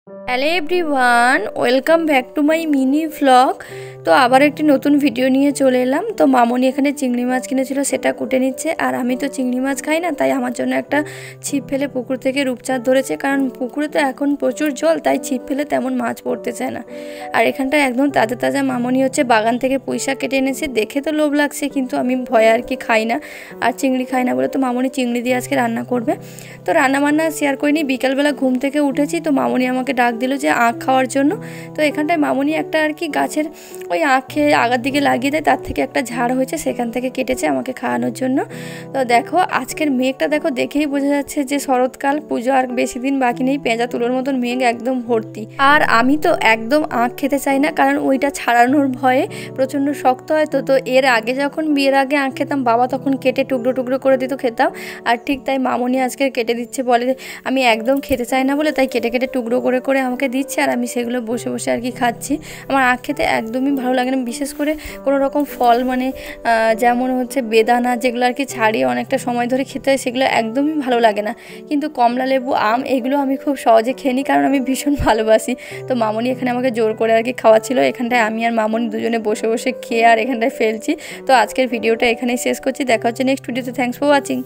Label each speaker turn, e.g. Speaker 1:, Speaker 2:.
Speaker 1: Hello everyone, welcome back to my mini vlog. তো আবার একটি নতুন ভিডিও নিয়ে চলে এলাম। তো মামনি এখানে চিংড়ি মাছ কিনেছিল, সেটা কুটে নিচ্ছে। আর আমি তো চিংড়ি মাছ খাই না, তাই আমার জন্য একটা ছিপ ফেলে পুকুর থেকে রূপচাঁদ ধরেছে। কারণ পুকুরে তো এখন প্রচুর জল, তাই ছিপ ফেলে তেমন মাছ পড়তে চায় না। আর এখানটায় একদম তাজা তাজা মামনি হচ্ছে বাগান থেকে পুঁইশাক কেটে এনেছে। দেখে তো লোভ লাগছে, কিন্তু আমি ভয়ে আর কি খাই না, আর চিংড়ি খাই না বলে তো মামনি চিংড়ি দিয়ে আজকে রান্না করবে। তো রান্নাবান্না শেয়ার করিনি। বিকালবেলা ঘুম থেকে উঠেছি, তো মামনি আমাকে ডাক দিল যে আখ খাওয়ার জন্য। তো এখানটায় মামনি একটা আর কি গাছের ওই আখ খেয়ে আগার দিকে লাগিয়ে দেয়, তার থেকে একটা ঝাড় হয়েছে, সেখান থেকে কেটেছে আমাকে খাওয়ানোর জন্য। তো দেখো আজকের মেঘটা দেখো, দেখেই বোঝা যাচ্ছে যে শরৎকাল, পুজো আর বেশি দিন বাকি নেই। পেঁজা তুলোর মতন মেঘ একদম ভর্তি। আর আমি তো একদম আখ খেতে চাই না, কারণ ওইটা ছাড়ানোর ভয়ে প্রচণ্ড শক্ত হয়। তো এর আগে যখন বিয়ের আগে আখ খেতাম, বাবা তখন কেটে টুকরো টুকরো করে দিত, খেতাম। আর ঠিক তাই মামনি আজকে কেটে দিচ্ছে, বলে আমি একদম খেতে চাই না বলে, তাই কেটে কেটে টুকরো করে করে আমাকে দিচ্ছে। আর আমি সেগুলো বসে বসে আর কি খাচ্ছি। আমার আখ খেতে একদমই ভালো লাগে না, বিশেষ করে কোনো রকম ফল, মানে যেমন হচ্ছে বেদানা, যেগুলো আর কি ছাড়িয়ে অনেকটা সময় ধরে খেতে হয়, সেগুলো একদমই ভালো লাগে না। কিন্তু কমলা লেবু, আম, এগুলো আমি খুব সহজে খেয়ে নিই, কারণ আমি ভীষণ ভালোবাসি। তো মামনি এখানে আমাকে জোর করে আর কি খাওয়াচ্ছিল। এখানটায় আমি আর মামনি দুজনে বসে বসে খেয়ে আর এখানটায় ফেলছি। তো আজকের ভিডিওটা এখানেই শেষ করছি। দেখা হচ্ছে নেক্সট ভিডিওতে। Thanks for watching.